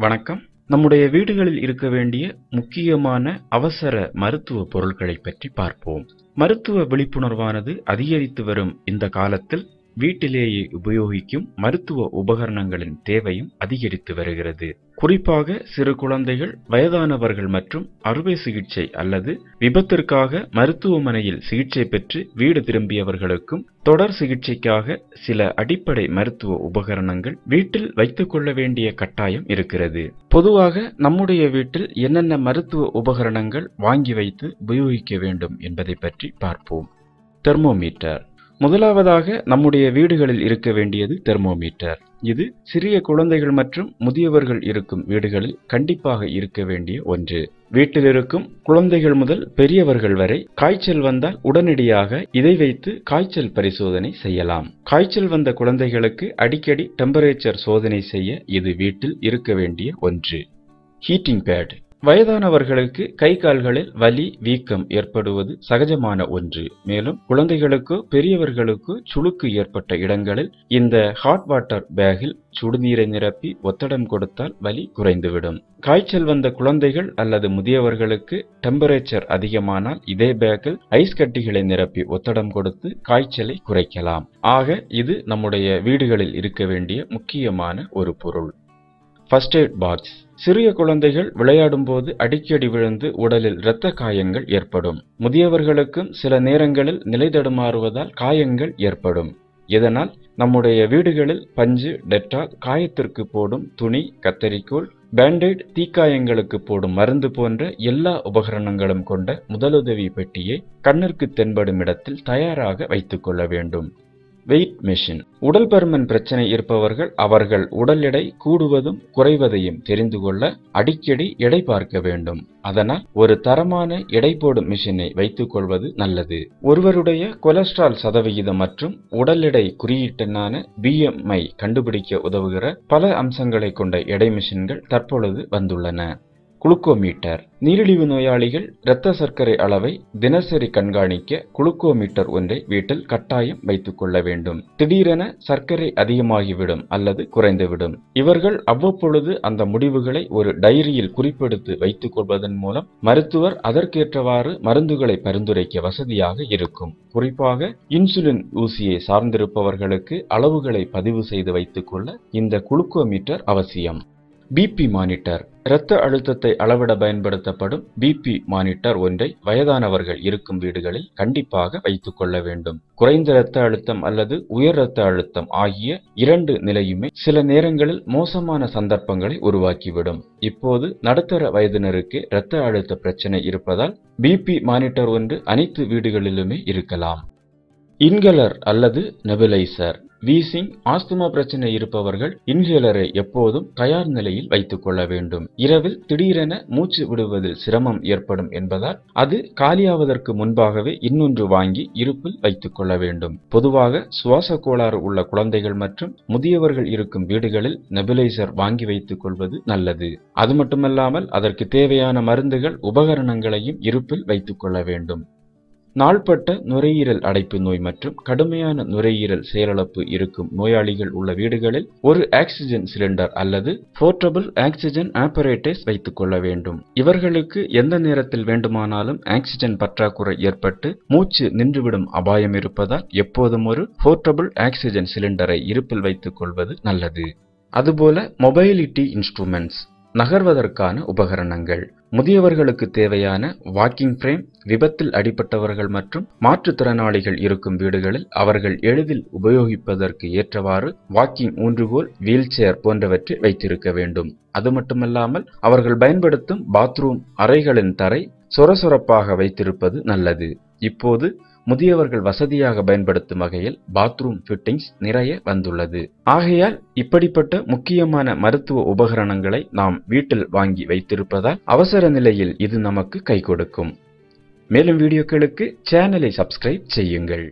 வணக்கம். நம்முடைய வீடுகளில் இருக்க வேண்டிய முக்கியமான அவசர மருத்துவ பொருட்களை பற்றி பார்ப்போம். மருத்துவ விழிப்புணர்வானது அதிகரித்து வரும் இந்த காலத்தில் வீட்டிலேயே உபயோகிக்கும் மருத்துவ உபகரணங்களின் தேவையும் அதிகரித்து வருகிறது. குறிப்பாக சிறு குழந்தைகள், வயதானவர்கள் மற்றும் அறுவை சிகிச்சை அல்லது விபத்திற்காக மருத்துவமனையில் சிகிச்சை பெற்று வீடு திரும்பியவர்களுக்கும் தொடர் சிகிச்சைக்காக சில அடிப்படை மருத்துவ உபகரணங்கள் வீட்டில் வைத்துக் கொள்ள வேண்டிய கட்டாயம் இருக்கிறது. பொதுவாக நம்முடைய வீட்டில் என்னென்ன மருத்துவ உபகரணங்கள் வாங்கி வைத்து உபயோகிக்க வேண்டும் என்பதை பற்றி பார்ப்போம். தெர்மோமீட்டர். முதலாவதாக நம்முடைய வீடுகளில் இருக்க வேண்டியது தெர்மோமீட்டர். இது சிறிய குழந்தைகள் மற்றும் முதியவர்கள் இருக்கும் வீடுகளில் கண்டிப்பாக இருக்க வேண்டிய ஒன்று. வீட்டில் இருக்கும் குழந்தைகள் முதல் பெரியவர்கள் வரை காய்ச்சல் வந்தால் உடனடியாக இதை வைத்து காய்ச்சல் பரிசோதனை செய்யலாம். காய்ச்சல் வந்த குழந்தைகளுக்கு அடிக்கடி டெம்பரேச்சர் சோதனை செய்ய இது வீட்டில் இருக்க வேண்டிய ஒன்று. Heating pad. வயதானவர்களுக்கு கை கால்களில் வலி, வீக்கம் ஏற்படுவது சகஜமான ஒன்று. மேலும் குழந்தைகளுக்கோ பெரியவர்களுக்கோ சுளுக்கு ஏற்பட்ட இடங்களில் இந்த ஹாட் வாட்டர் பேக்கில் சுடுநீரை நிரப்பி ஒத்தடம் கொடுத்தால் வலி குறைந்துவிடும். காய்ச்சல் வந்த குழந்தைகள் அல்லது முதியவர்களுக்கு டெம்பரேச்சர் அதிகமானால் இதே பேக்கில் ஐஸ் கட்டிகளை நிரப்பி ஒத்தடம் கொடுத்து காய்ச்சலை குறைக்கலாம். ஆக இது நம்முடைய வீடுகளில் இருக்க வேண்டிய முக்கியமான ஒரு பொருள். First aid box. சிறிய குழந்தைகள் விளையாடும் போது அடிக்கடி விழுந்து உடலில் இரத்த காயங்கள் ஏற்படும். முதியவர்களுக்கும் சில நேரங்களில் நிலை தடுமாறுவதால் காயங்கள் ஏற்படும். இதனால் நம்முடைய வீடுகளில் பஞ்சு, டெட்டால், காயத்திற்கு போடும் துணி, கத்தரிக்கோல், பேண்டைட், தீக்காயங்களுக்கு போடும் மருந்து போன்ற எல்லா உபகரணங்களும் கொண்ட முதலுதவி பெட்டியை கண்ணிற்கு தென்படும் இடத்தில் தயாராக வைத்துக் கொள்ள வேண்டும். Weight machine. உடல் பருமன் பிரச்சனை இருப்பவர்கள் அவர்கள் உடல் எடை கூடுவதும் குறைவதையும் தெரிந்து கொள்ள அடிக்கடி எடை பார்க்க வேண்டும். அதனால் ஒரு தரமான எடை போடும் மிஷினை வைத்துக் கொள்வது நல்லது. ஒருவருடைய கொலஸ்ட்ரால் சதவிகிதம் மற்றும் உடல் எடை குறியீட்டெண்ணான BMI கண்டுபிடிக்க உதவுகிற பல அம்சங்களை கொண்ட எடை மிஷின்கள் தற்பொழுது வந்துள்ளன. குளுக்கோமீட்டர். நீரிழிவு நோயாளிகள் இரத்த சர்க்கரை அளவை தினசரி கண்காணிக்க குளுக்கோமீட்டர் ஒன்றை வீட்டில் கட்டாயம் வைத்துக் கொள்ள வேண்டும். திடீரென சர்க்கரை அதிகமாகிவிடும் அல்லது குறைந்துவிடும். இவர்கள் அவ்வப்பொழுது அந்த முடிவுகளை ஒரு டைரியில் குறிப்பெடுத்து வைத்துக் கொள்வதன் மூலம் மருத்துவர் அதற்கேற்றவாறு மருந்துகளை பரிந்துரைக்க வசதியாக இருக்கும். குறிப்பாக இன்சுலின் ஊசியை சார்ந்திருப்பவர்களுக்கு அளவுகளை பதிவு செய்து வைத்துக் கொள்ள இந்த குளுக்கோமீட்டர் அவசியம். BP monitor. இரத்த அழுத்தத்தை அளவிட பயன்படுத்தப்படும் BP மானிட்டர் ஒன்றை வயதானவர்கள் இருக்கும் வீடுகளில் கண்டிப்பாக வைத்துக் கொள்ள வேண்டும். குறைந்த இரத்த அழுத்தம் அல்லது உயர் இரத்த அழுத்தம் ஆகிய இரண்டு நிலையுமே சில நேரங்களில் மோசமான சந்தர்ப்பங்களை உருவாக்கிவிடும். இப்போது நடுத்தர வயதினருக்கு இரத்த அழுத்த பிரச்சனை இருப்பதால் BP மானிட்டர் ஒன்று அனைத்து வீடுகளிலுமே இருக்கலாம். இன்ஹேலர் அல்லது நெபுலைசர். வீசிங், ஆஸ்துமா பிரச்சனை இருப்பவர்கள் இன்ஹேலரை எப்போதும் தயார் நிலையில் வைத்துக் கொள்ள வேண்டும். இரவில் திடீரென மூச்சு விடுவதில் சிரமம் ஏற்படும் என்பதால் அது காலியாவதற்கு முன்பாகவே இன்னொன்று வாங்கி இருப்பில் வைத்துக் கொள்ள வேண்டும். பொதுவாக சுவாச கோளாறு உள்ள குழந்தைகள் மற்றும் முதியவர்கள் இருக்கும் வீடுகளில் நெபுலைசர் வாங்கி வைத்துக் கொள்வது நல்லது. அது மட்டுமல்லாமல் அதற்கு தேவையான மருந்துகள், உபகரணங்களையும் இருப்பில் வைத்துக் கொள்ள வேண்டும். நாள்பட்ட நுரையீரல் அடைப்பு நோய் மற்றும் கடுமையான நுரையீரல் செயலிழப்பு இருக்கும் நோயாளிகள் உள்ள வீடுகளில் ஒரு ஆக்சிஜன் சிலிண்டர் அல்லது போர்ட்டபிள் ஆக்சிஜன் ஆப்பரேட்டஸ் வைத்துக் கொள்ள வேண்டும். இவர்களுக்கு எந்த நேரத்தில் வேண்டுமானாலும் ஆக்சிஜன் பற்றாக்குறை ஏற்பட்டு மூச்சு நின்றுவிடும் அபாயம் இருப்பதால் எப்போதும் ஒரு போர்ட்டபிள் ஆக்சிஜன் சிலிண்டரை இருப்பில் வைத்துக் கொள்வது நல்லது. அதுபோல மொபைலிட்டி இன்ஸ்ட்ருமெண்ட்ஸ், நகர்வதற்கான உபகரணங்கள். முதியவர்களுக்கு தேவையான வாக்கிங் ஃப்ரேம், விபத்தில் அடிபட்டவர்கள் மற்றும் மாற்றுத்திறனாளிகள் இருக்கும் வீடுகளில் அவர்கள் எளிதில் உபயோகிப்பதற்கு ஏற்றவாறு வாக்கிங் ஊன்றுகோல், வீல் சேர் போன்றவற்றை வைத்திருக்க வேண்டும். அது மட்டுமல்லாமல் அவர்கள் பயன்படுத்தும் பாத்ரூம் அறைகளின் தரை சொரசொரப்பாக வைத்திருப்பது நல்லது. இப்போது முதியவர்கள் வசதியாக பயன்படுத்தும் வகையில் பாத்ரூம் ஃபிட்டிங்ஸ் நிறைய வந்துள்ளது. ஆகையால் இப்படிப்பட்ட முக்கியமான மருத்துவ உபகரணங்களை நாம் வீட்டில் வாங்கி வைத்திருப்பதால் அவசர நிலையில் இது நமக்கு கை கொடுக்கும். மேலும் வீடியோக்களுக்கு சேனலை சப்ஸ்கிரைப் செய்யுங்கள்.